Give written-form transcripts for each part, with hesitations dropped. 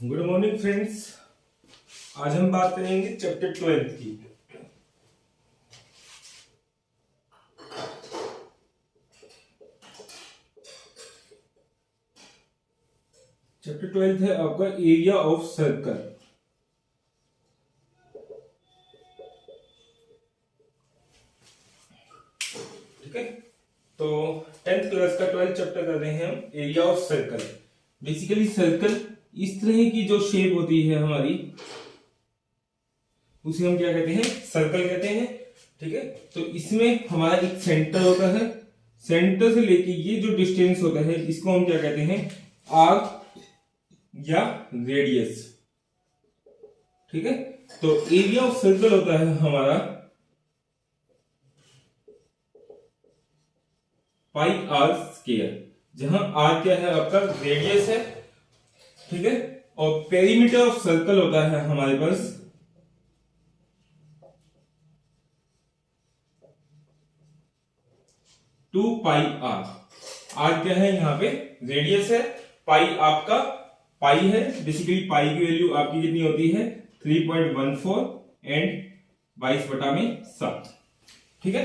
Good morning friends. आज हम बात करेंगे चैप्टर 12 की। चैप्टर 12 है आपका एरिया ऑफ सर्कल। ठीक है, तो 10th क्लास का 12th चैप्टर कर रहे हैं हम, area of circle. Basically circle इस तरह की जो शेप होती है हमारी, उसे हम क्या कहते हैं, सर्कल कहते हैं। ठीक है, तो इसमें हमारा एक सेंटर होता है, सेंटर से लेके ये जो डिस्टेंस होता है इसको हम क्या कहते हैं, आर्क या रेडियस। ठीक है, तो एरिया ऑफ सर्कल होता है हमारा पाई आर स्क्वायर, जहां आर क्या है आपका रेडियस है। ठीक है, और पेरीमीटर ऑफ सर्कल होता है हमारे पास 2 पाई आर। आर क्या है यहाँ पे रेडियस है, पाई आपका पाई है। बेसिकली पाई की वैल्यू आपकी कितनी होती है 3.14 एंड 22/7। ठीक है,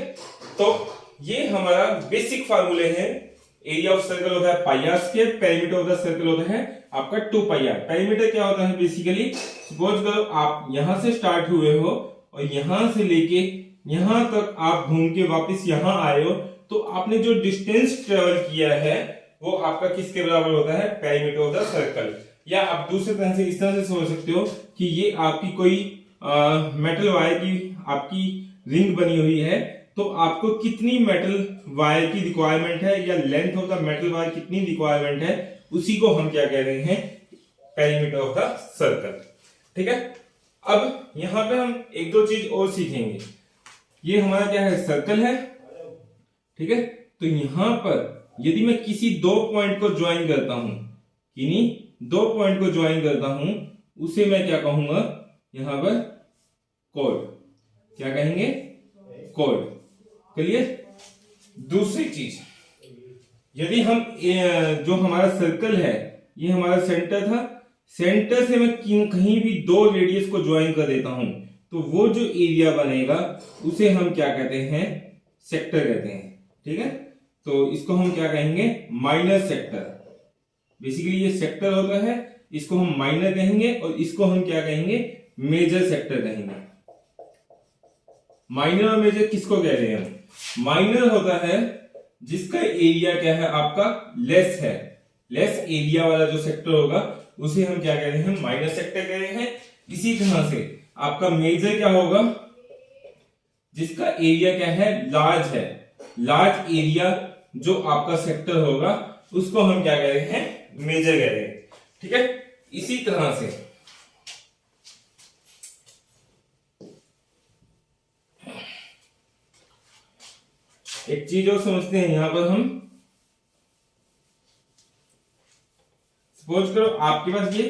तो ये हमारा बेसिक फार्मूले हैं। एरिया ऑफ सर्कल होता है pi r square, perimeter of the circle होता है आपका 2 पाई आर। पेरीमीटर क्या होता है, बेसिकली सपोज करो आप यहां से स्टार्ट हुए हो और यहां से लेके यहां तक आप घूम के वापस यहां आए हो, तो आपने जो डिस्टेंस ट्रेवल किया है वो आपका किसके बराबर होता है, पेरीमीटर ऑफ द सर्कल। या आप दूसरे तरह से इस तरह से सोच सकते हो कि ये आपकी कोई मेटल वायर की आपकी रिंग बनी हुई है, तो आपको कितनी मेटल वायर की रिक्वायरमेंट है या length of the metal wire कितनी रिक्वायरमेंट है, उसी को हम क्या कह रहे हैं, पेरीमीटर ऑफ द सर्कल। ठीक है, अब यहां पे हम एक दो चीज और सीखेंगे। ये हमारा क्या है, सर्कल है। ठीक है, तो यहां पर यदि मैं किसी दो पॉइंट को ज्वाइन करता हूं, किन्हीं दो पॉइंट को ज्वाइन करता हूं, उसे मैं क्या कहूंगा, यहां पर कॉर्ड। क्या कहेंगे, कॉर्ड। क्लियर। दूसरी चीज, यदि हम जो हमारा सर्कल है ये हमारा सेंटर था, सेंटर से मैं कहीं भी दो रेडियस को ज्वाइन कर देता हूं, तो वो जो एरिया बनेगा उसे हम क्या कहते हैं, सेक्टर कहते हैं। ठीक है, तो इसको हम क्या कहेंगे, माइनर सेक्टर। बेसिकली ये सेक्टर होता है, इसको हम माइनर कहेंगे और इसको हम क्या कहेंगे, मेजर सेक्टर कहेंगे। माइनर और मेजर किसको कह रहे हैं, माइनर होता है जिसका एरिया क्या है आपका लेस है, लेस एरिया वाला जो सेक्टर होगा उसे हम क्या कह रहे हैं, माइनर सेक्टर कह रहे हैं। इसी तरह से आपका मेजर क्या होगा, जिसका एरिया क्या है, लार्ज है, लार्ज एरिया जो आपका सेक्टर होगा उसको हम क्या कह रहे हैं, मेजर कह रहे हैं। ठीक है, इसी तरह से एक चीज और समझते हैं। यहां पर हम सपोज करो आपके पास ये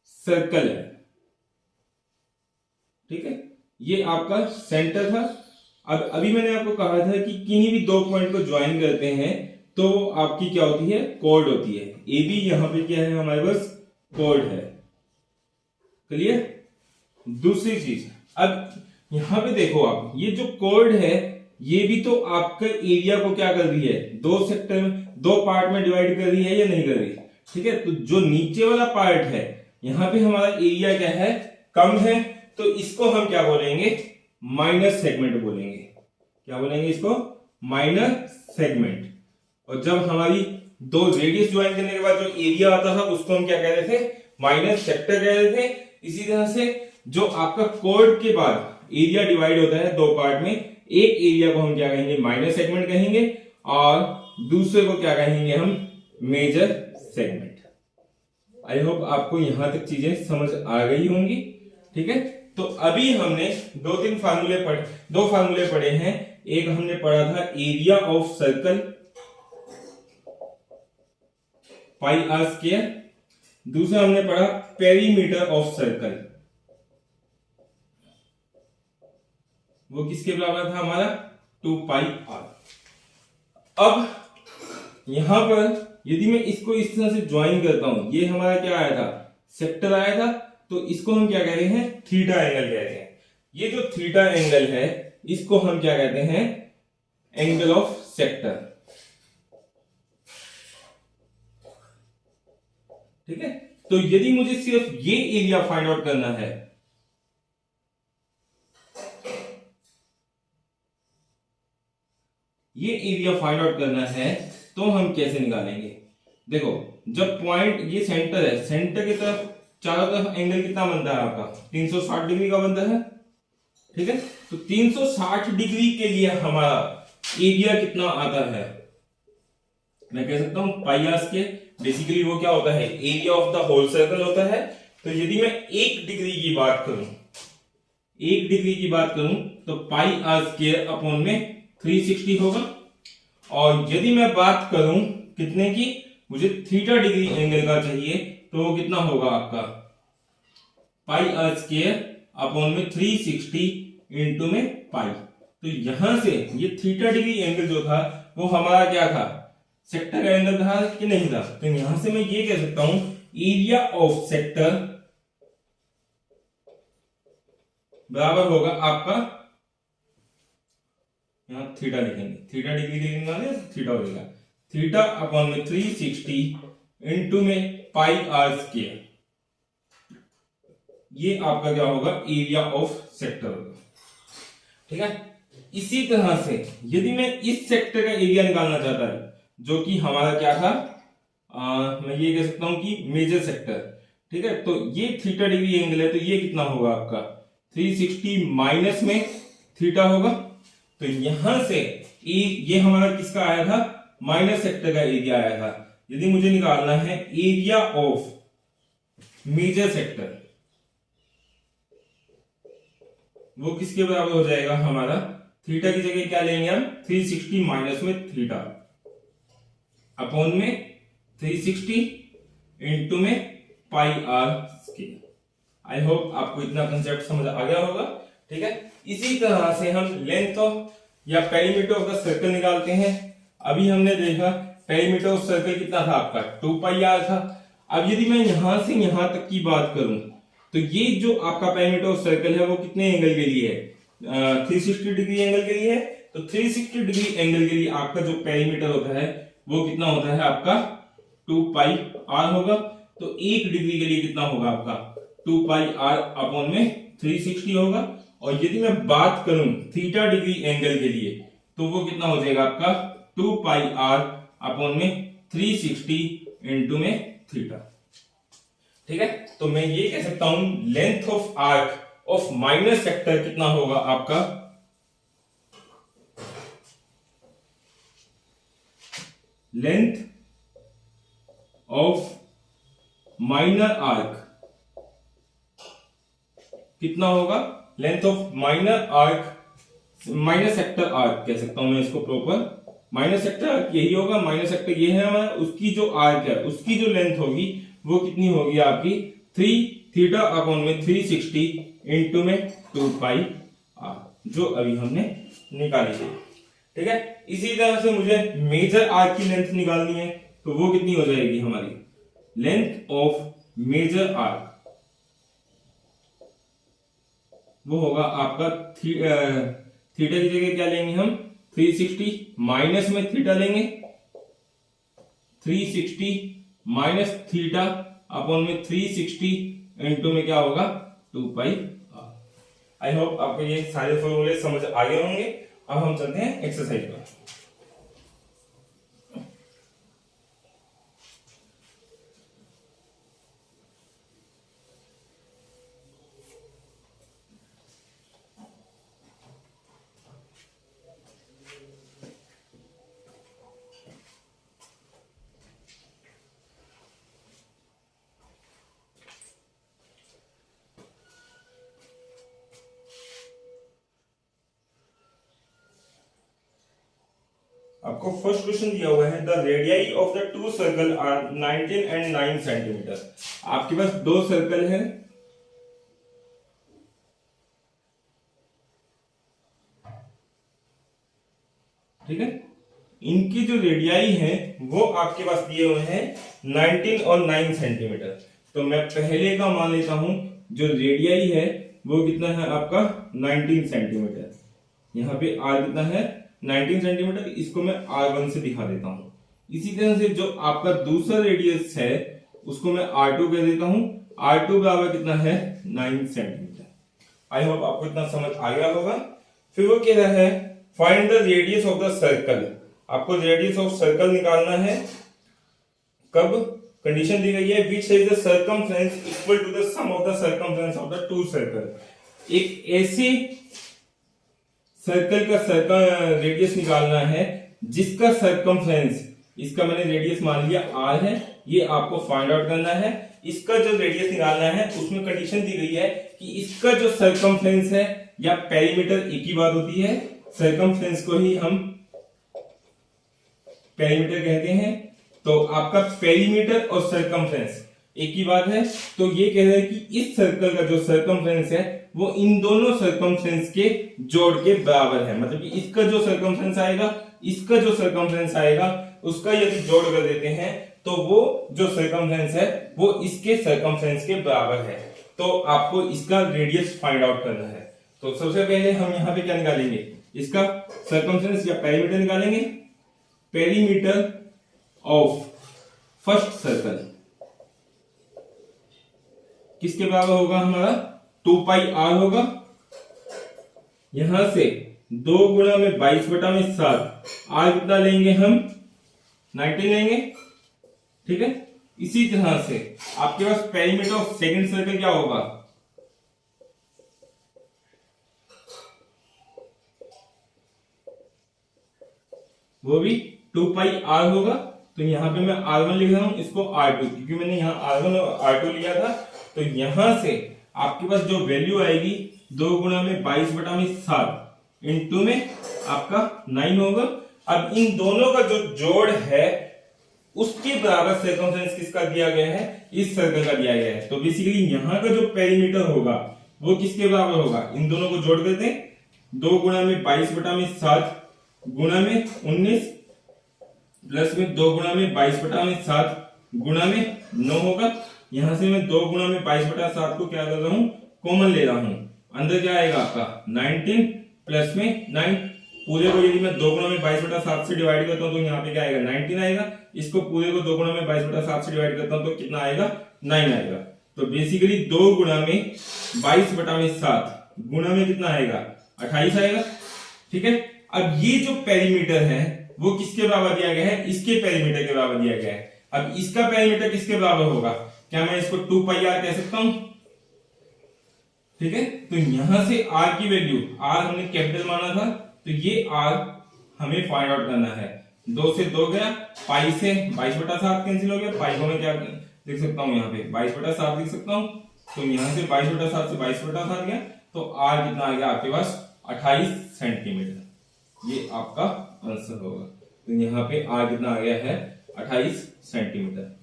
सर्कल है। ठीक है, ये आपका सेंटर था। अब अभी मैंने आपको कहा था कि किन्हीं भी दो पॉइंट को ज्वाइन करते हैं तो आपकी क्या होती है, कॉर्ड होती है। ए बी यहां पे क्या है, हमारे पास कॉर्ड है। क्लियर। दूसरी चीज, अब यहां पे देखो आप, ये जो कॉर्ड है ये भी तो आपके एरिया को क्या कर रही है, दो सेक्टर में, दो पार्ट में डिवाइड कर रही है या नहीं कर रही। ठीक है, तो जो नीचे वाला पार्ट है यहां पे हमारा एरिया क्या है, कम है, तो इसको हम क्या बोलेंगे, माइनर सेगमेंट बोलेंगे। क्या बोलेंगे इसको, माइनर सेगमेंट। और जब हमारी दो रेडियस ज्वाइन करने के बाद जो एरिया आता था उसको हम क्या कह रहे थे, माइनर सेक्टर कह रहे थे। इसी तरह से जो आपका कॉर्ड के बाद एरिया डिवाइड होता है दो पार्ट में, एक एरिया को हम क्या कहेंगे, माइनर सेगमेंट कहेंगे, और दूसरे को क्या कहेंगे हम, मेजर सेगमेंट। आई होप आपको यहां तक चीजें समझ आ गई होंगी। ठीक है, तो अभी हमने दो फार्मूले पढ़े हैं। एक हमने पढ़ा था area of circle pi r square, दूसरा हमने पढ़ा पेरीमीटर ऑफ सर्कल, वो किसके बराबर था हमारा, 2 पाई आर। अब यहां पर यदि मैं इसको इस तरह से ज्वाइन करता हूं, ये हमारा क्या आया था, सेक्टर आया था, तो इसको हम क्या कहते हैं, थीटा एंगल कहते हैं। ये जो थीटा एंगल है इसको हम क्या कहते हैं, एंगल ऑफ सेक्टर। ठीक है, तो यदि मुझे सिर्फ ये एरिया फाइंड आउट करना है, ये एरिया फाइंड आउट करना है, तो हम कैसे निकालेंगे? देखो, जब पॉइंट ये सेंटर है, सेंटर की तरफ चारों तरफ एंगल कितना बनता है आपका, 360 डिग्री का बनता है। ठीक है, तो 360 डिग्री के लिए हमारा एरिया कितना आता है, मैं कह सकता हूं पाई आर स्क्वायर। बेसिकली वो क्या होता है, area of the whole circle होता है। तो यदि मैं 1 डिग्री की बात करूं, 1 डिग्री की बात करूं, तो पाई आर स्क्वायर अपॉन में 360 होगा। और यदि मैं बात करूं कितने की, मुझे थीटा डिग्री एंगल का चाहिए, तो वो कितना होगा आपका, पाई आर स्क्वायर अपॉन में 360 इंटू में पाई। तो यहां से ये थीटा डिग्री एंगल जो था वो हमारा क्या था, सेक्टर का एंगल था कि नहीं था। तो यहां से मैं ये कह सकता हूं एरिया ऑफ सेक्टर बराबर होगा आपका, यहां थीटा लिखेंगे, थीटा डिग्री लिखेंगे, थीटा हो जाएगा, थीटा अपॉन में 360 इंटू में पाई आर स्क्वायर। ये आपका क्या होगा, एरिया ऑफ सेक्टर होगा। ठीक है, इसी तरह से यदि मैं इस सेक्टर का एरिया निकालना चाहता है, जो कि हमारा क्या था, मैं ये कह सकता हूं कि मेजर सेक्टर। ठीक है, तो ये थीटा डिग्री एंगल है, तो ये कितना होगा आपका 360 माइनस में थीटा होगा। तो यहां से ये हमारा किसका आया था, माइनस सेक्टर का एरिया आया था। यदि मुझे निकालना है एरिया ऑफ मेजर सेक्टर, वो किसके बराबर हो जाएगा हमारा, थीटा की जगह क्या लेंगे हम, 360 माइनस में थीटा अपॉन में 360 इंटू में पाई आर स्क्वायर। आई होप आपको इतना कंसेप्ट समझ आ गया होगा। ठीक है, इसी तरह से हम लेंथ ऑफ या पेरीमीटर ऑफ द सर्कल निकालते हैं। अभी हमने देखा पेरीमीटर ऑफ सर्कल कितना था आपका, 2 पाई आर था। अब यदि मैं यहां से यहां तक की बात करूं, तो ये जो आपका पेरीमीटर ऑफ सर्कल है वो कितने एंगल के लिए है, 360 डिग्री एंगल के लिए है। तो 360 डिग्री एंगल के लिए आपका जो पेरीमीटर होता है वो कितना होता है आपका, 2 पाई आर होगा। तो 1 डिग्री के लिए कितना होगा आपका, 2 पाई आर अपॉन में 360 होगा। और यदि मैं बात करूं थीटा डिग्री एंगल के लिए, तो वो कितना हो जाएगा आपका, 2 पाई आर अपॉन में 360 इंटू में थीटा। ठीक है, तो मैं ये कह सकता हूं length of arc of minor sector कितना होगा आपका, लेंथ ऑफ माइनर आर्क कितना होगा, length of minor arc, minor sector arc कह सकता हूं मैं इसको प्रॉपर, माइनर सेक्टर आर्क यही होगा, माइनर सेक्टर ये है हमारा, उसकी जो आर्क है उसकी जो लेंथ होगी वो कितनी होगी आपकी, 3 थीटा अपॉन में 360 इंटू में 2 पाई आर, जो अभी हमने निकाली है। ठीक है, इसी तरह से मुझे मेजर आर्क की लेंथ निकालनी है, तो वो कितनी हो जाएगी हमारी, लेंथ ऑफ मेजर आर्क वो होगा आपका थीटा की जगह क्या लेंगे हम, 360 माइनस में थीटा लेंगे, 360 माइनस थीटा अपॉन में 360 इंटू में क्या होगा, 2 पाई आर। आई होप आपको ये सारे फॉर्मूले समझ आ गए होंगे। अब हम चलते हैं एक्सरसाइज पर। आपको फर्स्ट क्वेश्चन दिया हुआ है, the radii of the 2 circle are 19 and 9 centimetre. आपके पास 2 सर्कल है, ठीक है, इनकी जो रेडियाई है वो आपके पास दिए हुए हैं 19 और 9 सेंटीमीटर। तो मैं पहले का मान लेता हूं, जो रेडियाई है वो कितना है आपका 19 सेंटीमीटर। यहाँ पे आर कितना है 19 सेंटीमीटर, इसको मैं R1 से दिखा देता हूं। इसी तरह से जो आपका दूसरा रेडियस है उसको मैं R2 कह देता हूं। R2 बराबर कितना है 9 सेंटीमीटर। आई होप आपको इतना समझ आ गया होगा। फिर वो कह रहा है find the radius of the circle. आपको रेडियस ऑफ सर्कल निकालना है। कब? कंडीशन दी गई है which is the circumference equal to the sum of the circumference of the two circle. एक ऐसी सर्कल का रेडियस निकालना है जिसका सर्कमफ्रेंस, इसका मैंने रेडियस मान लिया r है, ये आपको फाइंड आउट करना है। इसका जो रेडियस निकालना है उसमें कंडीशन दी गई है कि इसका जो सर्कमफ्रेंस है या पेरीमीटर, एक ही बात होती है, सर्कमफ्रेंस को ही हम पेरीमीटर कहते हैं। तो आपका पेरीमीटर और सर्कमफ्रेंस एक ही बात है। तो ये कह रहे हैं कि इस सर्कल का जो सर्कमफ्रेंस है वो इन दोनों सर्कमफ्रेंस के जोड़ के बराबर है। मतलब कि इसका जो सर्कमफ्रेंस आएगा, इसका जो सर्कमफ्रेंस आएगा, उसका यदि जोड़ कर देते हैं तो वो जो सर्कमफ्रेंस है वो इसके सर्कमफ्रेंस के बराबर है। तो आपको इसका रेडियस फाइंड आउट करना है। तो सबसे पहले हम यहाँ पे क्या निकालेंगे, इसका सर्कमफ्रेंस या पेरीमीटर निकालेंगे। पेरीमीटर ऑफ फर्स्ट सर्कल किसके बराबर होगा हमारा 2 पाई r होगा। यहां से 2 गुणा में 22 बटा में 7, r कितना लेंगे हम 19 लेंगे, ठीक है। इसी तरह से आपके पास पेरीमीटर ऑफ सेकंड सर्कल क्या होगा, वो भी 2 पाई r होगा। तो यहां पे मैं r1 लिख रहा हूं, इसको r2, क्योंकि मैंने यहां r1 और r2 लिया था। तो यहां से आपके पास जो वैल्यू आएगी 2 गुणा में 22 बटा में 7 इंटू में आपका 9 होगा। अब इन दोनों का जो जोड़ है उसके बराबर सर्कमफ्रेंस किसका दिया गया है, इस सर्कल का दिया गया है। तो बेसिकली यहां का जो पेरीमीटर होगा वो किसके बराबर होगा, इन दोनों को जोड़ देते हैं। 2 गुणा में 22 बटा में 7 गुणा में 19 प्लस में 2 गुणा में 22 बटा में 7 गुणा में 9 होगा। यहां से मैं 2 गुणा में 22 बटा 7 को क्या कर रहा हूं, कॉमन ले रहा हूं। अंदर क्या आएगा आपका 19 प्लस में 9, पूरे को यदि मैं 2 गुणा में 22 बटा 7 से डिवाइड करता हूं तो यहाँ पे क्या आएगा 19 आएगा। इसको पूरे को 2 गुणा में 22 बटा 7 से डिवाइड करता हूं तो कितना आएगा 9 आएगा। तो बेसिकली 2 गुणा में 22 बटा में 7 गुणा में कितना आएगा 28 आएगा, ठीक है। अब ये जो पेरीमीटर है वो किसके बराबर दिया गया है, इसके पेरीमीटर के बराबर दिया गया है। अब इसका पेरीमीटर किसके बराबर होगा, क्या मैं इसको 2 पाई r कह सकता हूं, ठीक है। तो यहां से r की वैल्यू, r हमने कैपिटल माना था, तो ये r हमें फाइंड आउट करना है। 2 से 2 गया, पाई से 22 बटा 7 कैंसिल हो गया, पाई को मैं क्या लिख सकता हूं, यहाँ पे 22 बटा 7 लिख सकता हूं। तो यहां से 22 बटा 7 से 22 बटा 7 गया, तो r कितना आ गया आपके पास 28 सेंटीमीटर। ये आपका आंसर होगा। तो यहाँ पे r कितना आ गया है 28 सेंटीमीटर।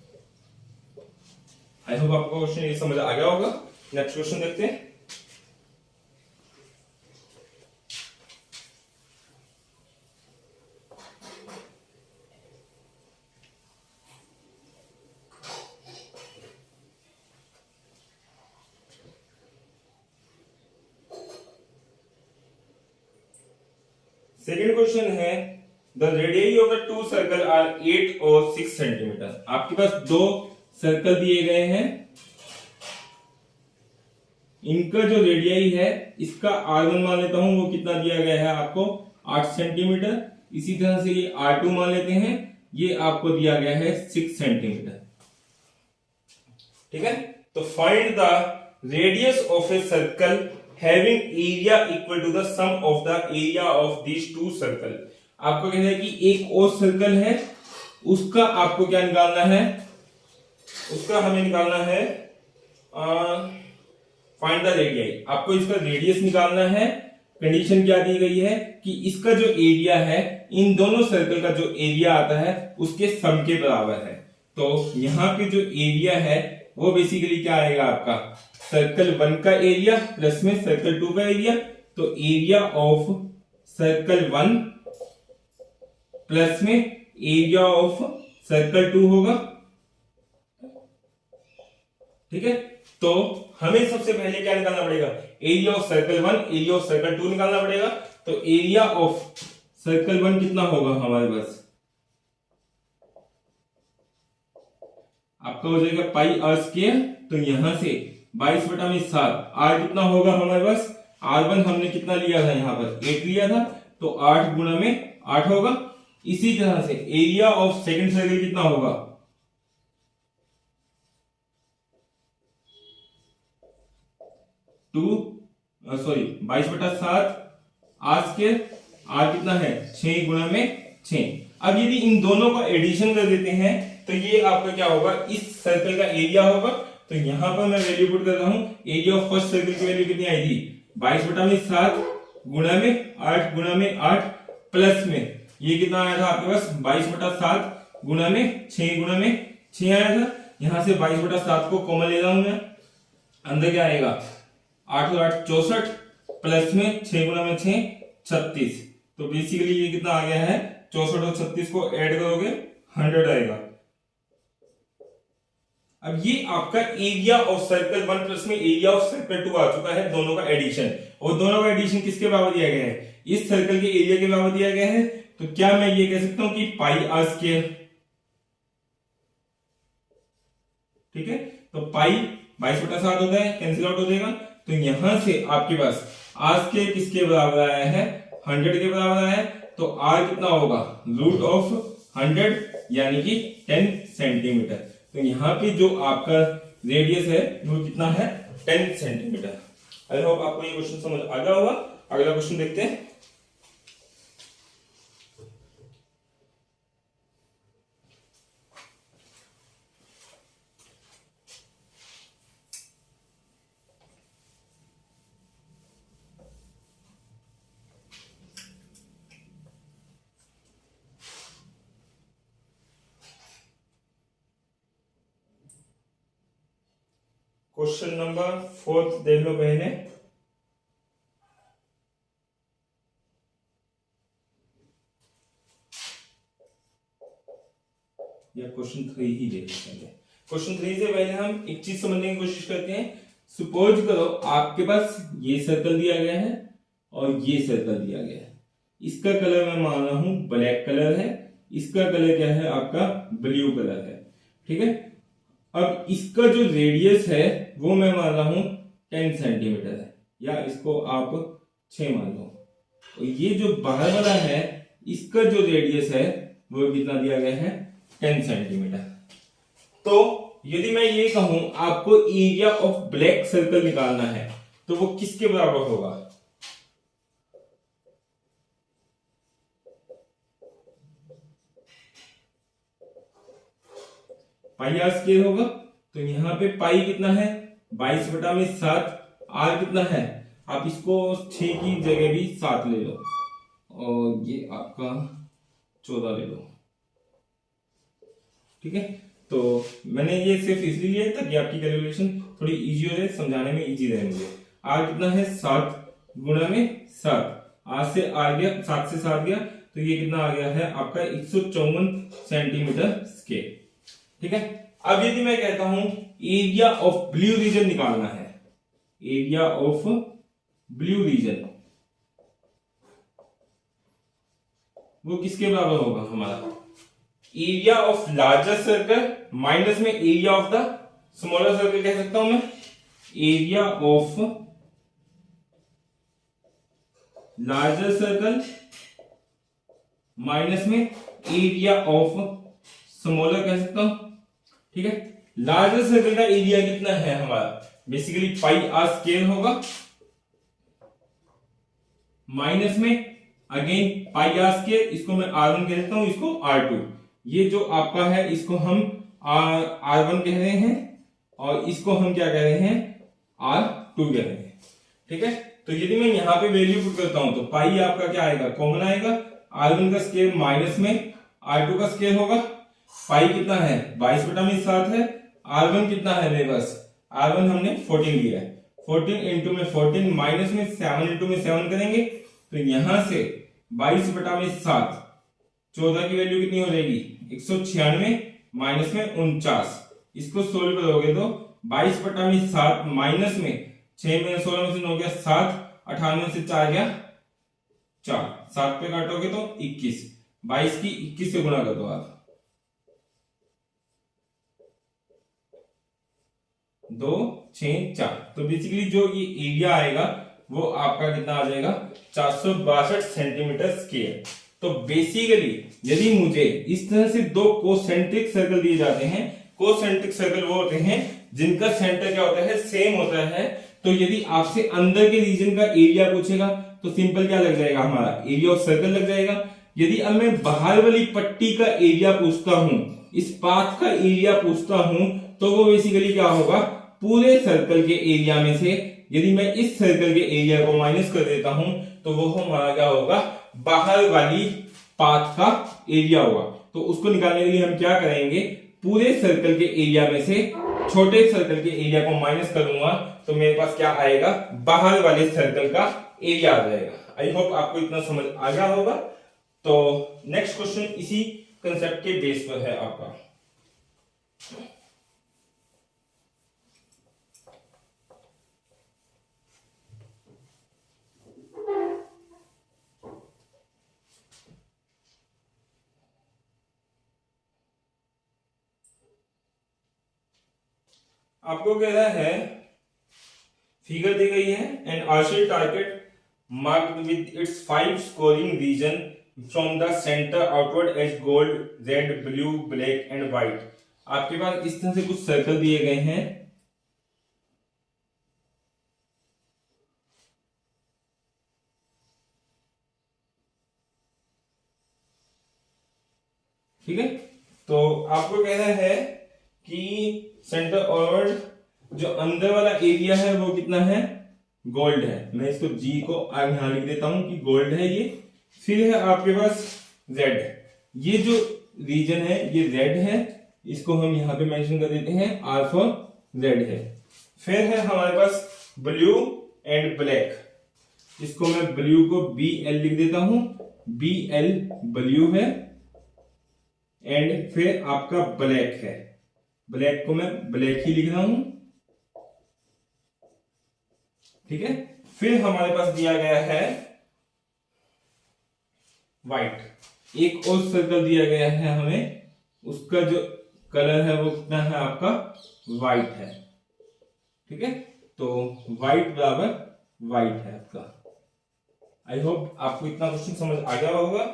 आई होप आपको क्वेश्चन ये समझ आ गया होगा। नेक्स्ट क्वेश्चन देखते हैं। सेकेंड क्वेश्चन है the radius of the two circle are 8 और 6 सेंटीमीटर। आपके पास 2 सर्कल दिए गए हैं, इनका जो रेडियस है इसका r1 मान लेता हूं, वो कितना दिया गया है आपको 8 सेंटीमीटर। इसी तरह से ये r2 मान लेते हैं, ये आपको दिया गया है 6 सेंटीमीटर, ठीक है। तो find the radius of a circle having area equal to the sum of the area of these two circle. आपको कहना है कि एक और सर्कल है, उसका आपको क्या निकालना है, उसका हमें निकालना है फाइंड द रेडियस। आपको इसका रेडियस निकालना है। कंडीशन क्या दी गई है कि इसका जो एरिया है इन दोनों सर्कल का जो एरिया आता है उसके सम के बराबर है। तो यहाँ पे जो एरिया है वो बेसिकली क्या आएगा आपका सर्कल 1 का एरिया प्लस में सर्कल 2 का एरिया। तो एरिया ऑफ सर्कल 1 प्लस में एरिया ऑफ सर्कल 2 होगा। ठीक है, तो हमें सबसे पहले क्या निकालना पड़ेगा, area of circle 1, area of circle 2 निकालना पड़ेगा। तो एरिया ऑफ सर्कल 1 कितना होगा हमारे पास, आपका हो जाएगा पाई आर स्क्वायर। तो यहां से 22/7 आर कितना होगा हमारे पास, R1 हमने कितना लिया था, यहां पर 8 लिया था, तो 8 गुणा में 8 होगा। इसी तरह से एरिया ऑफ सेकंड सर्कल कितना होगा, 22/7 आर स्क्वायर, आर कितना है 6 गुणा में 6। अब यदि इन दोनों का एडिशन कर देते हैं तो ये आपका क्या होगा, इस सर्कल का एरिया होगा। तो यहां पर मैं वैल्यू पुट करता हूं, एरिया ऑफ फर्स्ट सर्कल की वैल्यू कितनी आई थी, 22/7 गुणा में 8 गुणा में 8 प्लस में ये कितना आया था आपके पास, 22/7 गुणा में 6 गुणा में 6 आया था। यहां से 22/7 को कॉमन ले रहा हूं मैं, अंदर क्या आएगा 8 और 8 64 प्लस में 6 गुणा में 6 36। तो बेसिकली ये कितना आ गया है, 64 और 36 को ऐड करोगे 100 आएगा। अब ये आपका एरिया ऑफ सर्कल 1 प्लस में एरिया ऑफ सर्कल 2 आ चुका है, दोनों का एडिशन। और दोनों का एडिशन किसके बराबर दिया गया है, इस सर्कल के एरिया के बराबर दिया गया है। तो क्या मैं ये कह सकता हूं कि पाई आर स्क्वायर, ठीक है, तो पाई 22/7 होता है, कैंसिल आउट हो जाएगा। तो यहां से आपके पास आर स्क्वायर किसके बराबर आया है, 100 के बराबर आया है। तो आर कितना होगा, रूट ऑफ 100 यानी कि 10 सेंटीमीटर। तो यहाँ पे जो आपका रेडियस है वो कितना है, 10 सेंटीमीटर। आई होप आपको ये क्वेश्चन समझ आ गया होगा। अगला क्वेश्चन देखते हैं। क्वेश्चन नंबर 4 देख लो पहले। या क्वेश्चन 3 ही देख लेंगे। क्वेश्चन 3 से पहले हम एक चीज समझने की कोशिश करते हैं। सपोज करो आपके पास ये सर्कल दिया गया है और ये सर्कल दिया गया है। इसका कलर मैं मान रहा हूं ब्लैक कलर है, इसका कलर क्या है आपका ब्लू कलर है, ठीक है। अब इसका जो रेडियस है वो मैं मान रहा हूं 10 सेंटीमीटर है, या इसको आप 6 मान लो। और ये जो बाहर वाला है इसका जो रेडियस है वो कितना दिया गया है, 10 सेंटीमीटर। तो यदि मैं ये कहूं आपको एरिया ऑफ ब्लैक सर्कल निकालना है तो वो किसके बराबर होगा, पाई आर स्क्वायर होगा। तो यहां पे पाई कितना है 22/7, आर कितना है, आप इसको 6 की जगह भी 7 ले लो और ये आपका 14 ले लो, ठीक है। तो मैंने ये सिर्फ इसलिए लिया ताकि आपकी कैलकुलेशन थोड़ी इजी हो जाए, समझाने में इजी रहे मुझे। आर कितना है 7 गुणा में 7, आर से आर गया 7 से 7 गया, तो ये कितना आ गया है आपका 154 सेंटीमीटर स्क्वायर, ठीक है। अब यदि मैं कहता हूं एरिया ऑफ ब्लू रीजन निकालना है, एरिया ऑफ ब्लू रीजन वो किसके बराबर होगा हमारा, area of larger circle minus में area of the smaller circle कह सकता हूं मैं। Area of larger circle minus में एरिया ऑफ स्मॉलर कह सकता हूं, ठीक है। लार्जर सर्कल का एरिया कितना है हमारा, बेसिकली पाई आर स्क्वायर होगा, माइनस में अगेन पाई आर स्क्वायर, इसको मैं R1 कह सकता हूं, इसको R2। ये जो आपका है इसको हम R1 कह रहे हैं और इसको हम क्या कह रहे हैं, R2 कह रहे हैं, ठीक है। तो यदि मैं यहां पे वैल्यू पुट करता हूं तो पाई आपका क्या आएगा, कॉमन आएगा, R1 का स्क्वायर माइनस में R2 का स्क्वायर होगा। पाई कितना है 22/7 है, R1 कितना है मेरे पास, R1 हमने 14 लिया है, 14 इंटू में 14 माइनस में 7 इंटू में 7 करेंगे। तो यहां से 22/7 14 की वैल्यू कितनी हो जाएगी 196 माइनस में 49, इसको सोल्व करोगे तो 22/7 माइनस में 6 में 16 में से 9 गया 7, 98 से 4 गया 4, 7 पे काटोगे तो 21, 22 की 21 से गुणा कर दो आप, 2 6 4। तो बेसिकली जो ये एरिया आएगा वो आपका कितना आ जाएगा 462 सेंटीमीटर स्क्वायर। तो बेसिकली यदि मुझे इस तरह से दो कोसेंट्रिक सर्कल दिए जाते हैं, कोसेंट्रिक सर्कल वो होते हैं जिनका सेंटर क्या होता है सेम होता है। तो यदि आपसे अंदर के रीजन का एरिया पूछेगा तो सिंपल क्या लग जाएगा हमारा एरिया ऑफ सर्कल लग जाएगा। यदि अब मैं बाहर वाली पट्टी का एरिया पूछता हूं, इस पाथ का एरिया पूछता हूं, तो वो बेसिकली क्या होगा पूरे सर्कल के एरिया में से यदि मैं इस सर्कल के एरिया को माइनस कर देता हूं तो वो हमारा क्या होगा बाहर वाली पाथ का एरिया होगा। तो उसको निकालने के लिए हम क्या करेंगे, पूरे सर्कल के एरिया में से छोटे सर्कल के एरिया को माइनस करूंगा तो मेरे पास क्या आएगा बाहर वाले सर्कल का एरिया आ जाएगा। आई होप आपको इतना समझ आ गया होगा। तो नेक्स्ट क्वेश्चन इसी कंसेप्ट के बेस पर है आपका। आपको कह रहा है फिगर दी गई है and archery target marked with its 5 scoring region from the centre outward as gold, red, blue, black and white. आपके पास इस तरह से कुछ सर्कल दिए गए हैं, ठीक है। तो आपको कह रहा है कि सेंटर आउटवर्ड जो अंदर वाला एरिया है वो कितना है गोल्ड है। मैं इसको जी को यहां लिख देता हूं कि गोल्ड है ये। फिर है आपके पास रेड, ये जो रीजन है ये रेड है, इसको हम यहां पे मेंशन कर देते हैं आर फॉर रेड है। फिर है हमारे पास ब्लू एंड ब्लैक, इसको मैं ब्लू को बी एल लिख देता हूं, बी एल ब्लू है। एंड फिर आपका ब्लैक है, ब्लैक को मैं ब्लैक ही लिख रहा हूं, ठीक है। फिर हमारे पास दिया गया है व्हाइट, एक और सर्कल दिया गया है हमें, उसका जो कलर है वो कितना है आपका व्हाइट है, ठीक है। तो व्हाइट बराबर व्हाइट है आपका। आई होप आपको इतना क्वेश्चन समझ आ गया होगा।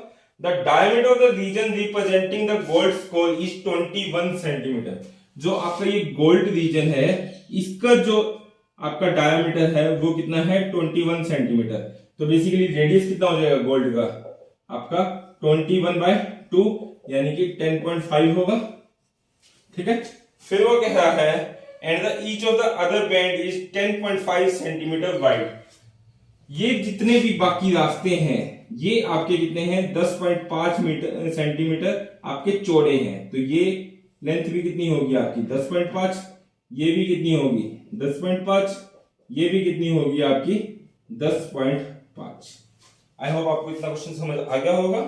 The diameter of the region representing the gold score is 21 centimetre. जो आपका ये गोल्ड रीजन है इसका जो आपका डायमीटर है वो कितना है 21 सेंटीमीटर। तो बेसिकली रेडियस कितना हो जाएगा गोल्ड का आपका 21/2 यानी कि 10.5 होगा, ठीक है। फिर वो कह रहा है and the each of the other band is 10.5 centimetre wide. ये जितने भी बाकी रास्ते हैं ये आपके कितने हैं 10.5 सेंटीमीटर आपके चौड़े हैं। तो ये लेंथ भी कितनी होगी आपकी 10.5, ये भी कितनी होगी 10.5, ये भी कितनी होगी आपकी 10.5। आई होप आपको इतना क्वेश्चन समझ आ गया होगा।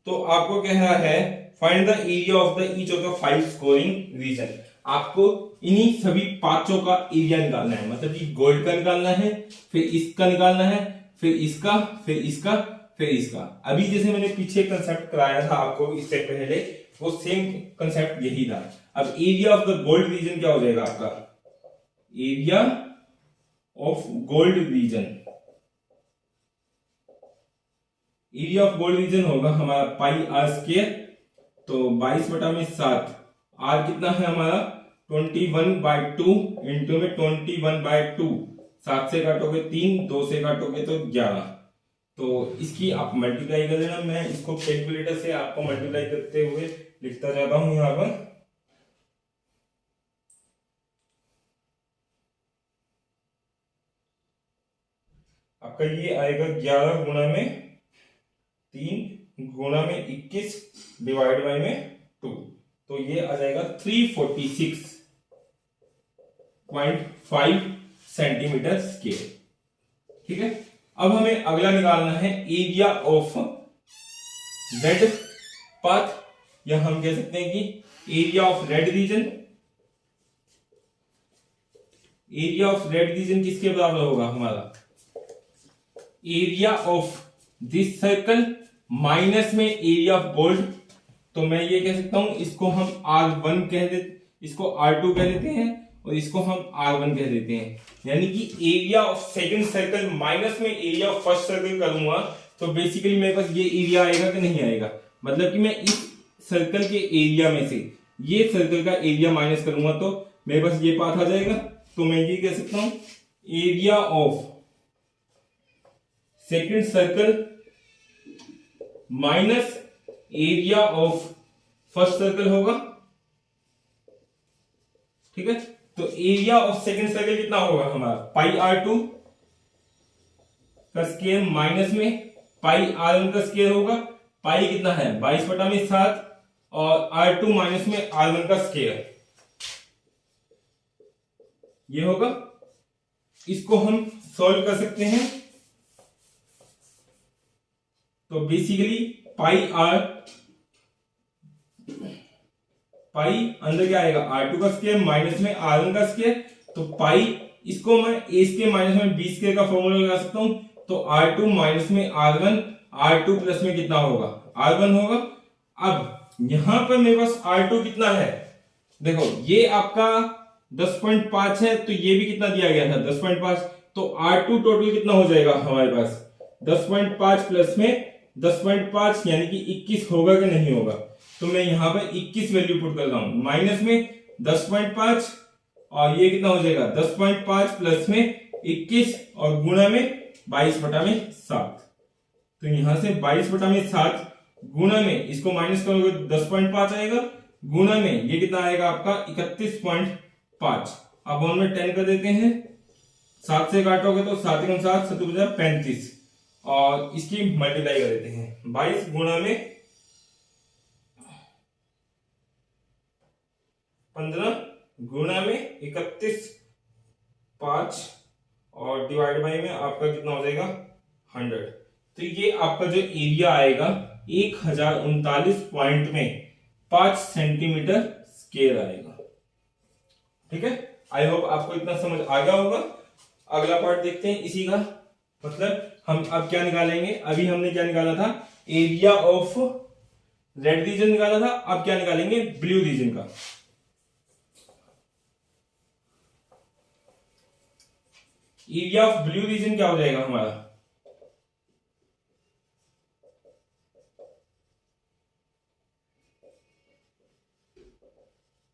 तो आपको कह रहा है find the area of the each of the 5 scoring region. आपको इन्हीं सभी पांचों का एरिया निकालना है, मतलब कि गोल्ड का निकालना है, फिर इसका निकालना है, फिर इसका, फिर इसका, फिर इसका। अभी जैसे मैंने पीछे कंसेप्ट कराया था आपको इससे पहले, वो सेम कंसेप्ट यही था। अब area of the gold reason क्या हो जाएगा आपका area of gold reason, area of gold reason होगा हमारा पाई आर स्क्वायर। तो 22/7, आर कितना है हमारा 21/2 इंटू में 21/2, 7 से काटोगे 3, 2 से काटोगे तो 11। तो इसकी आप मल्टीप्लाई कर लेना, मैं इसको कैलकुलेटर से आपको मल्टीप्लाई करते हुए लिखता जाता हूं यहां पर। आपका ये आएगा 11 गुणा में 3 गुणा में 21 डिवाइड बाय में 2, तो ये आ जाएगा 346.5 सेंटीमीटर स्क्वायर, ठीक है। अब हमें अगला निकालना है एरिया ऑफ रेड पाथ, या हम कह सकते हैं कि area of red region. Area of red region किसके बराबर होगा हमारा, area of this circle minus में एरिया ऑफ गोल्ड। तो मैं ये कह सकता हूं, इसको हम R1 कह देते, इसको R2 कह देते हैं और इसको हम R1 कह देते हैं। यानी कि area of second circle minus में एरिया ऑफ फर्स्ट सर्कल करूंगा तो बेसिकली मेरे पास ये एरिया आएगा कि नहीं आएगा, मतलब कि मैं इस सर्कल के एरिया में से ये सर्कल का एरिया माइनस करूंगा तो मेरे पास ये पाथ आ जाएगा। तो मैं ये कह सकता हूं area of second circle minus area of first circle होगा। ठीक है, तो एरिया ऑफ सेकंड सर्कल कितना होगा हमारा, पाई R2 का स्क्वायर माइनस में पाई R1 का स्क्वायर होगा। पाई कितना है 22/7 और R2 माइनस में R1 का स्क्वायर, ये होगा। इसको हम सॉल्व कर सकते हैं। तो बेसिकली पाई अंदर क्या आएगा R2 का स्क्वायर माइनस में R1 का स्क्वायर। तो पाई इसको मैं a स्क्वायर माइनस में b स्क्वायर का फॉर्मूला लगा सकता हूं। तो R2 माइनस में R1, R2 प्लस में कितना होगा R1 होगा। अब यहां पर मेरे पास R2 कितना है, देखो ये आपका 10.5 है तो ये भी कितना दिया गया था 10.5। तो R2 टोटल कितना हो जाएगा हमारे पास 10.5 प्लस में 10.5 यानी कि 21 होगा कि नहीं होगा। तो मैं यहां पर 21 वैल्यू पुट कर रहा हूं, माइनस में 10.5 और ये कितना हो जाएगा 10.5 प्लस में 21 और गुणा में 22/7। तो यहां से 22/7 गुणा में इसको माइनस करोगे 10.5 आएगा, गुणा में ये कितना आएगा आपका 31.5। अब वन में 10 कर देते हैं, 7 से काटोगे तो 7 × 7 7 35 और इसकी मल्टीप्लाई कर देते हैं 22 गुणा में 15 गुणा में 31.5 और डिवाइड बाई में आपका कितना हो जाएगा 100। तो ये आपका जो एरिया आएगा 1039 पॉइंट में 5 सेंटीमीटर स्क्वायर आएगा। ठीक है, आई होप आपको इतना समझ आ गया होगा। अगला पार्ट देखते हैं इसी का, मतलब हम अब क्या निकालेंगे। अभी हमने क्या निकाला था, एरिया ऑफ रेड रीजन निकाला था, अब क्या निकालेंगे ब्लू रीजन का। एरिया ऑफ ब्लू रीजन क्या हो जाएगा हमारा,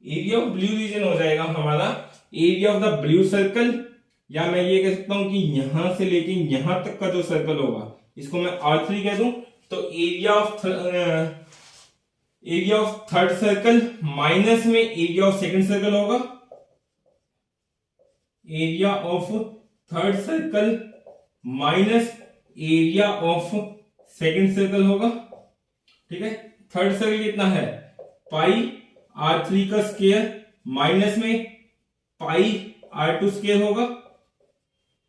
एरिया ऑफ ब्लू रीजन हो जाएगा हमारा area of the blue circle, या मैं ये कह सकता हूं कि यहां से लेके यहां तक का जो सर्कल होगा इसको मैं R3 कह दूं। तो area of third circle minus में एरिया ऑफ सेकंड सर्कल होगा। Area of third circle minus area of second circle होगा। ठीक है, थर्ड सर्कल कितना है पाई R3 का स्क्वायर माइनस में पाई R2 स्क्वायर होगा।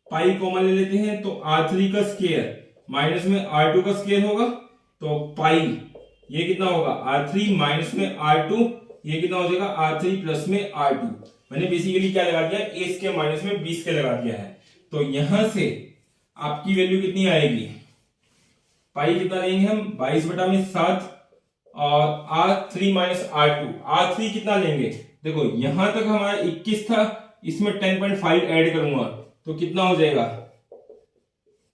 पाई कॉमन ले लेते हैं तो R3 का स्क्वायर माइनस में R2 का स्क्वायर होगा। तो पाई ये कितना होगा R3 माइनस में R2, ये कितना हो जाएगा R3 प्लस में R2। मैंने बेसिकली क्या लगा दिया a स्क्वायर माइनस में b स्क्वायर लगा दिया है। तो यहां से आपकी वैल्यू कितनी आएगी, पाई कितना लेंगे हम 22/7 और R3 माइनस R2, R3 कितना लेंगे, देखो यहां तक हमारा 21 था, इसमें 10.5 ऐड करूंगा तो कितना हो जाएगा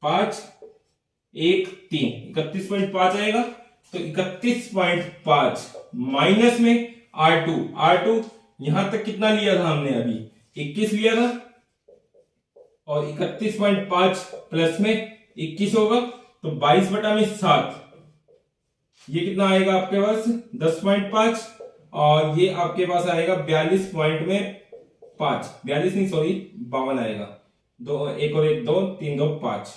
5 1 3 31.5 आएगा। तो 31.5 माइनस में R2 यहां तक कितना लिया था हमने अभी 21 लिया था और 31.5 प्लस में 21 होगा तो 22/7 ये कितना आएगा आपके पास 10.5 और ये आपके पास आएगा 42 पॉइंट में 5, 42 नहीं सॉरी 52 आएगा, 2 1 और 1 2 3 2 5।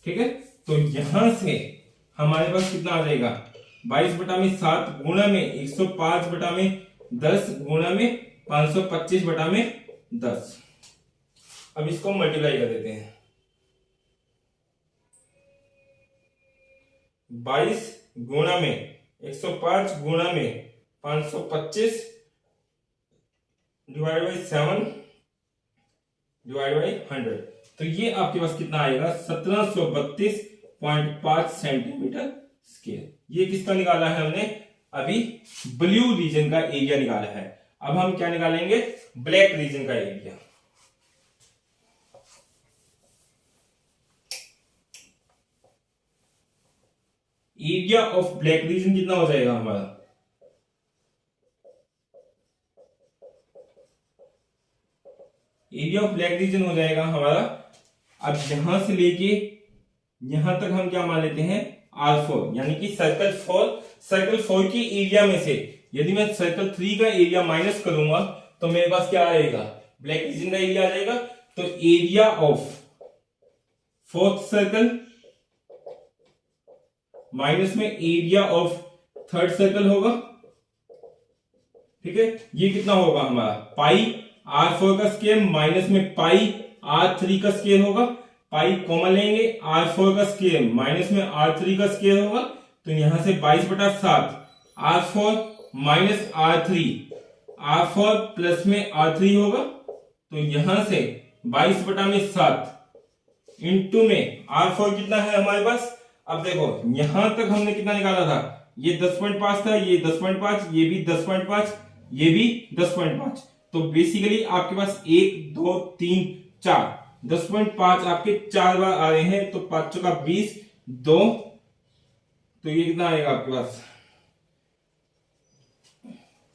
ठीक है, तो यहां से हमारे पास कितना आ जाएगा 22/7 गुणा में 105/10 गुणा में 525/10। अब इसको मल्टीप्लाई कर देते हैं 22 गुणा में 105 गुणा में 525 डिवाइड बाई 7 डिवाइड बाई 100, तो ये आपके पास कितना आएगा 1732.5 सेंटीमीटर स्क्वायर। ये किसका निकाला है हमने, अभी ब्लू रीजन का एरिया निकाला है। अब हम क्या निकालेंगे, ब्लैक रीजन का area. Area of black reason कितना हो जाएगा हमारा, एरिया ऑफ ब्लैक रीजन हो जाएगा हमारा, अब यहां से लेके यहां तक हम क्या मान लेते हैं R4, यानी कि सर्कल 4 की एरिया में से यदि मैं सर्कल 3 का एरिया माइनस करूंगा तो मेरे पास क्या आएगा, ब्लैक रीजन का एरिया आ जाएगा। तो area of 4th circle minus में एरिया ऑफ 3rd सर्कल होगा, ठीक है। ये कितना होगा हमारा, पाई R4 का स्क्वायर माइनस में पाई R3 का स्क्वायर होगा, पाई कॉमन लेंगे, R4 का स्क्वायर माइनस में R3 का स्क्वायर होगा, तो यहां से 22/7 R4 minus R3, R4 plus में R3 होगा, तो यहां से 22/7 इंटू में R4 कितना है हमारे पास। अब देखो यहां तक हमने कितना निकाला था, ये 10.5 था, ये 10.5, ये भी 10.5, ये भी 10.5, तो बेसिकली आपके पास 1 2 3 4 10.5 आपके 4 बार आ रहे हैं, तो 5 चौका 20 2, तो ये कितना आएगा आपके पास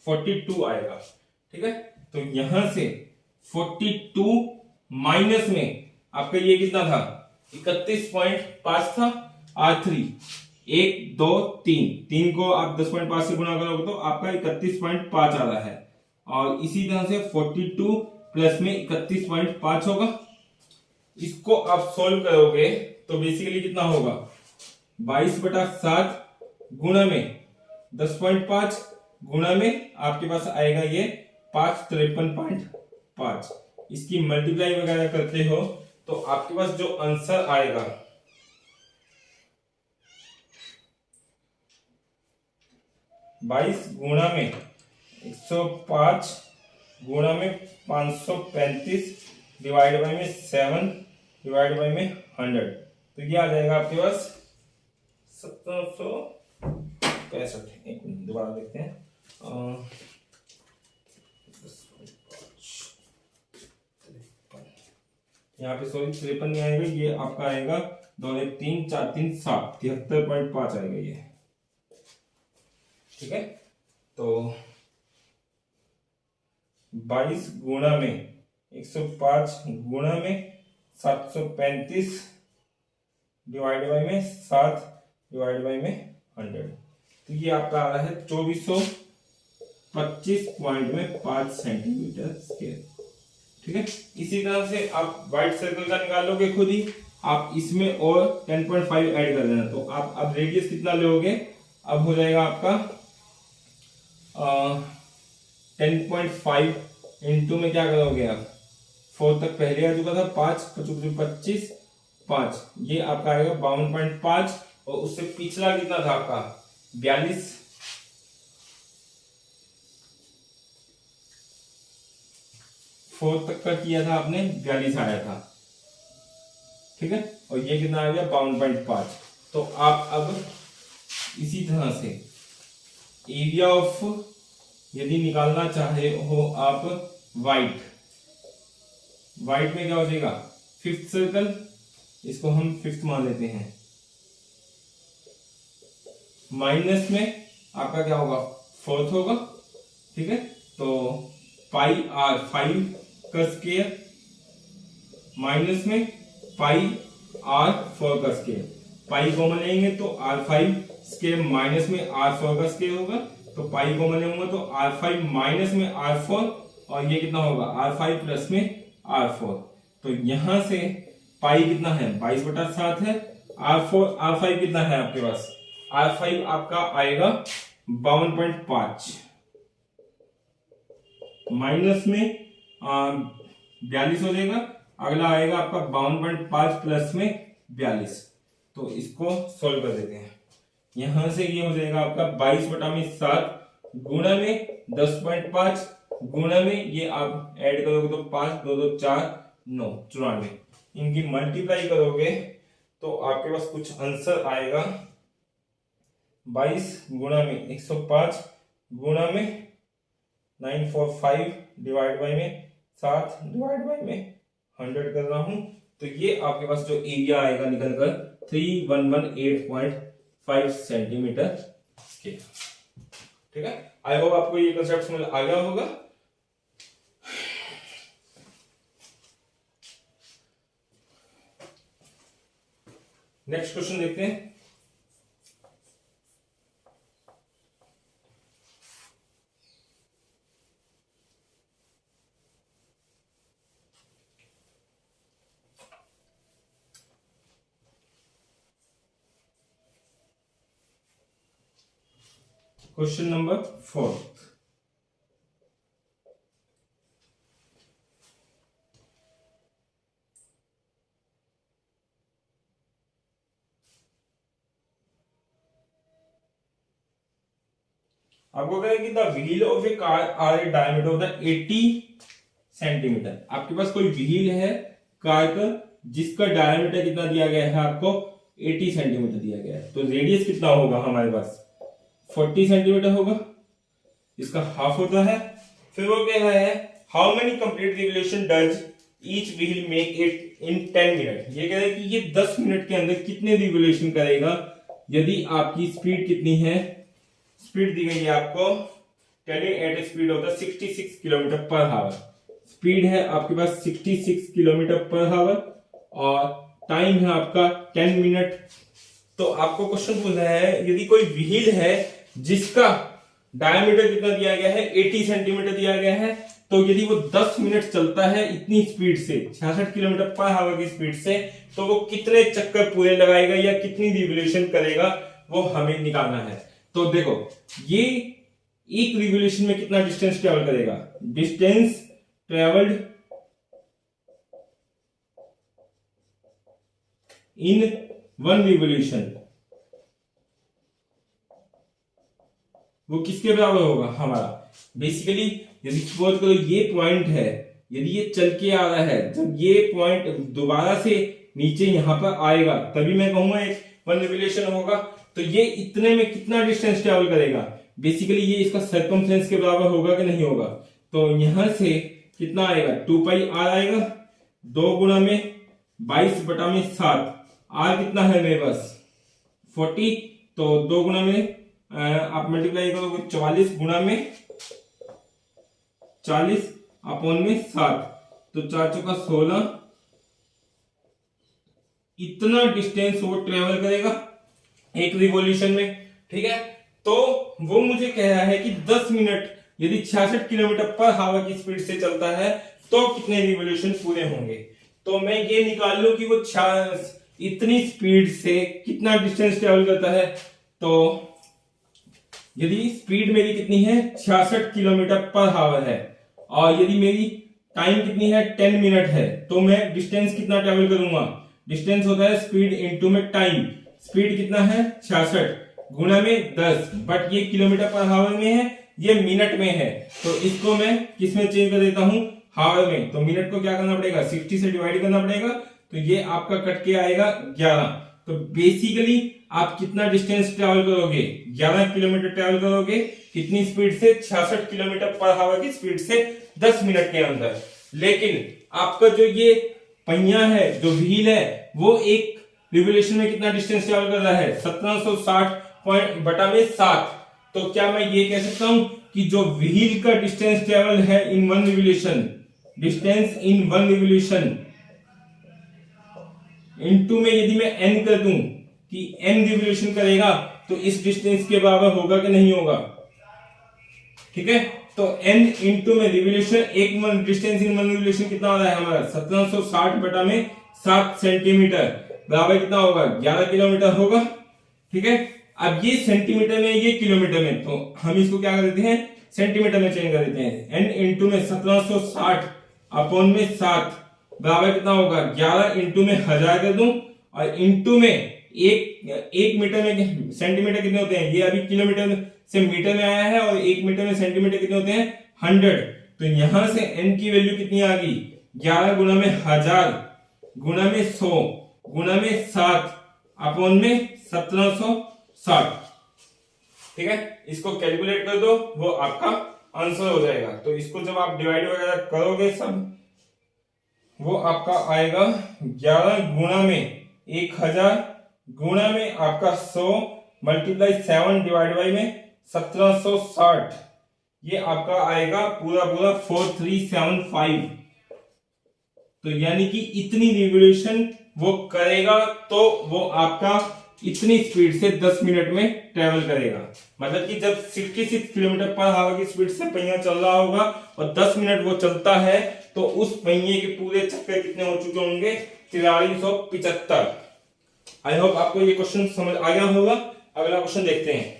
42 आएगा, ठीक है। तो यहां से 42 माइनस में आपका ये कितना था 31.5 था R3, 1 2 3 को आप 10.5 से गुणा करोगे तो आपका 31.5 आ रहा है, और इसी तरह से 42 प्लस में 31.5 होगा। इसको आप सोल्व करोगे तो बेसिकली कितना होगा 22/7 गुणा में 10.5 गुणा में आपके पास आएगा ये 553.5। इसकी मल्टीप्लाई वगैरह करते हो तो आपके पास जो आंसर आएगा 22 गुणा में 105 गुणा में 535 डिवाइड बाय में 7 डिवाइड बाय में 100, तो ये आ जाएगा आपके पास 1765। एक मिनट दोबारा देखते हैं, यहाँ पे सॉरी 53 नहीं आएगा, ये आपका आएगा 2 3 4 3 7 73.5 आएगा ये, ठीक है। तो 22 गुणा में 105 गुणा में 735 डिवाइड बाय में 7 डिवाइड बाय में 100, तो ये आपका आ रहा है 2425.5 सेंटीमीटर स्क्वायर, ठीक है। इसी तरह से आप व्हाइट सर्कल का निकालोगे खुद ही, आप इसमें और 10.5 ऐड कर देना, तो आप अब रेडियस कितना लोगे, अब हो जाएगा आपका 10.5 इंटू में क्या करोगे आप 4 तक पहले आ चुका था 5 25 5, ये आपका आएगा 52.5, और उससे पिछला कितना था आपका 42, फोर्थ तक का किया था आपने 42 आया था, ठीक है, और ये कितना आ गया 52.5। तो आप अब इसी तरह से एरिया ऑफ यदि निकालना चाहे हो आप वाइट में क्या हो जाएगा 5th सर्कल, इसको हम 5th मान लेते हैं, माइनस में आपका क्या होगा 4th होगा, ठीक है। तो पाई R5 का स्क्वायर माइनस में पाई R4 का स्क्वायर, पाई कॉमन लेंगे तो R5 स्क्वायर माइनस में R4 का स्क्वायर होगा, तो पाई कॉमन लेंगे तो R5 माइनस में R4, और ये कितना होगा R5 प्लस में R4, तो यहां से पाई कितना है 22/7 है, R5 कितना है आपके पास, R5 आपका आएगा 52.5 माइनस में 42 हो जाएगा, अगला आएगा आपका 52.5 प्लस में 42, तो इसको सॉल्व कर देते हैं। यहां से ये हो जाएगा आपका 22/7 गुणा में 10.5 गुणा में ये आप ऐड करोगे तो 5 2 2 4 9 94, इनकी मल्टीप्लाई करोगे तो आपके पास कुछ आंसर आएगा 22 गुणा में 105 गुणा में 945 डिवाइड बाई में 7 डिवाइड बाई में 100 कर रहा हूं, तो ये आपके पास जो एरिया आएगा निकलकर 3118.5 सेंटीमीटर स्क्वायर। ठीक है, आई होप आपको ये कंसेप्ट समझ आ गया होगा। नेक्स्ट क्वेश्चन देखते हैं। क्वेश्चन नंबर 4, आपको कहें कि the wheel of a car are a diameter of the 80 centimetre. आपके पास कोई व्हील है कार का जिसका डायमीटर कितना दिया गया है, आपको 80 सेंटीमीटर दिया गया है, तो रेडियस कितना होगा हमारे पास 40 सेंटीमीटर होगा, इसका हाफ होता है। फिर वो कह रहा है how many complete revolution does each wheel make it in 10 minute. ये कह रहा है कि ये 10 मिनट के अंदर कितने रिवोल्यूशन करेगा यदि आपकी स्पीड कितनी है, स्पीड दी गई है आपको telling at a speed of the 66 kilometre per hour. Speed है आपके पास 66 किलोमीटर पर आवर और टाइम है आपका 10 मिनट। तो आपको क्वेश्चन पूछ रहा है यदि कोई व्हील है जिसका डायमीटर कितना दिया गया है 80 सेंटीमीटर दिया गया है, तो यदि वो 10 मिनट चलता है इतनी स्पीड से 66 किलोमीटर पर आवर की स्पीड से, तो वो कितने चक्कर पूरे लगाएगा या कितनी रिवोल्यूशन करेगा वो हमें निकालना है। तो देखो ये एक रिवोल्यूशन में कितना डिस्टेंस ट्रेवल करेगा, डिस्टेंस ट्रेवल्ड इन 1 रिवोल्यूशन वो किसके बराबर होगा हमारा। बेसिकली यदि सपोज करो ये पॉइंट है, यदि ये चल के आ रहा है, जब ये पॉइंट दोबारा से नीचे यहां पर आएगा तभी मैं कहूंगा एक 1 रिवोल्यूशन होगा। तो ये इतने में कितना डिस्टेंस ट्रेवल करेगा, बेसिकली ये इसका सर्कमफ्रेंस के बराबर होगा कि नहीं होगा। तो यहां से कितना आएगा 2 पाई आर आएगा, 2 गुणा में 22 बटा में 7, आर कितना है मेरे पास 40, तो 2 गुणा में आप मल्टीप्लाई करोगे 44 गुणा में 40 अपॉन में 7, तो 4 चौका 16, इतना डिस्टेंस वो ट्रेवल करेगा एक रिवॉल्यूशन में। ठीक है, तो वो मुझे कह रहा है कि 10 मिनट यदि 66 किलोमीटर पर आवर की स्पीड से चलता है तो कितने रिवॉल्यूशन पूरे होंगे। तो मैं ये निकाल लूं कि वो इतनी स्पीड से कितना डिस्टेंस ट्रेवल करता है। तो यदि स्पीड मेरी कितनी है 66 किलोमीटर पर आवर है और यदि मेरी टाइम कितनी है 10 मिनट है, तो मैं डिस्टेंस कितना ट्रेवल करूंगा, डिस्टेंस होता है स्पीड इनटू में टाइम। स्पीड कितना है 66 गुणा में 10, बट ये किलोमीटर पर आवर में है, ये मिनट में है, तो इसको मैं किस में चेंज कर देता हूं आवर में। तो मिनट को क्या करना पड़ेगा 60 से डिवाइड करना पड़ेगा, तो ये आपका कट के आएगा 11। तो बेसिकली आप कितना डिस्टेंस ट्रेवल करोगे 11 किलोमीटर ट्रेवल करोगे, कितनी स्पीड से 66 किलोमीटर पर आवर की स्पीड से 10 मिनट के अंदर। लेकिन आपका जो ये पहिया है, जो व्हील है, वो एक रिवोल्यूशन में कितना डिस्टेंस ट्रेवल कर रहा है 1760 बटा में 7। तो क्या मैं ये कह सकता हूं कि जो व्हील का डिस्टेंस ट्रेवल है इन 1 revolution, distance in 1 revolution into में यदि मैं n कर दूं कि n रिवोल्यूशन करेगा तो इस डिस्टेंस के बराबर होगा कि नहीं होगा। ठीक है, तो n इंटू में रिवोल्यूशन, एक डिस्टेंस इन 1 रिवोल्यूशन कितना हो रहा है हमारा 1760 बटा में 7 सेंटीमीटर बराबर कितना होगा 11 किलोमीटर होगा। ठीक है, अब ये सेंटीमीटर में, ये किलोमीटर में, तो हम इसको क्या कर देते हैं सेंटीमीटर में चेंज कर देते हैं। n इंटू में 1760 अपॉन में 7 बराबर कितना होगा 11 इंटू में 1000 कर दूं और इंटू में एक मीटर में सेंटीमीटर कितने होते हैं, ये अभी किलोमीटर से मीटर में आया है और 1 मीटर में सेंटीमीटर कितने होते हैं 100। तो यहां से n की वैल्यू कितनी आ गई 11 गुना में 1000 गुना में 100 गुना में 7 अपॉन में 1760। ठीक है, इसको कैलकुलेट कर दो, वो आपका आंसर हो जाएगा। तो इसको जब आप डिवाइड वगैरह करोगे सब, वो आपका आएगा 11 गुना में 1000 गुना में आपका 100 मल्टीप्लाई 7 डिवाइड बाई में 1760, ये आपका आएगा पूरा 4375। तो यानी कि इतनी रिवोल्यूशन वो करेगा तो वो आपका इतनी स्पीड से 10 मिनट में ट्रेवल करेगा। मतलब कि जब 66 किलोमीटर पर आवर की स्पीड से पहिया चल रहा होगा और 10 मिनट वो चलता है, तो उस पहिए के पूरे चक्कर कितने हो चुके होंगे? 4375। आई होप आपको ये क्वेश्चन समझ आ गया होगा। अगला क्वेश्चन देखते हैं।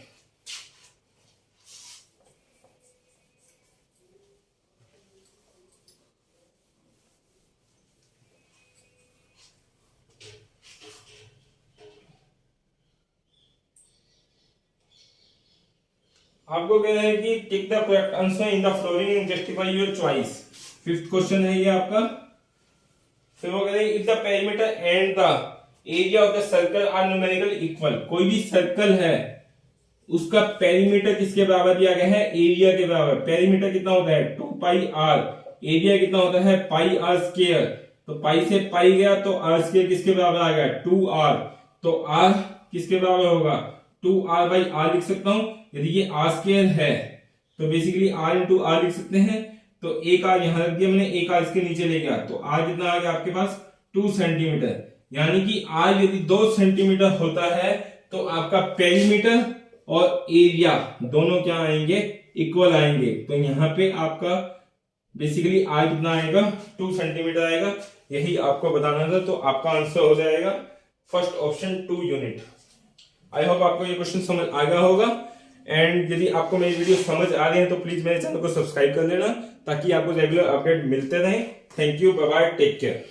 आपको कह रहे हैं कि tick the correct answer in the following and justify your choice. Fifth question है ये आपका। फिर वो कह रहे हैं if the perimeter and the area of the circle are numerical equal. कोई भी सर्कल है, उसका पेरीमीटर किसके बराबर दिया गया है? एरिया के बराबर। पेरीमीटर कितना होता है? 2 पाई आर। एरिया कितना होता है? Pi r square. तो पाई से पाई गया तो आर स्क्वायर किसके बराबर आ गया? 2r। तो r किसके बराबर होगा? 2r बाई आर लिख सकता हूं। यदि ये आर स्क्वायर है तो बेसिकली r इंटू आर लिख सकते हैं। तो एक आर यहां रख दिया मैंने, एक आर इसके नीचे ले गया, तो r कितना आ गया आपके पास? 2 सेंटीमीटर। यानी कि r यदि 2 सेंटीमीटर होता है तो आपका पेरीमीटर और एरिया दोनों क्या आएंगे? इक्वल आएंगे। तो यहाँ पे आपका बेसिकली r कितना आएगा? 2 सेंटीमीटर आएगा। यही आपको बताना था, तो आपका आंसर हो जाएगा फर्स्ट ऑप्शन 2 यूनिट। आई होप आपको ये क्वेश्चन समझ आ गया होगा। एंड यदि आपको मेरी वीडियो समझ आ रही है तो प्लीज मेरे चैनल को सब्सक्राइब कर लेना, ताकि आपको रेगुलर अपडेट मिलते रहें। Thank you, bye bye, take care.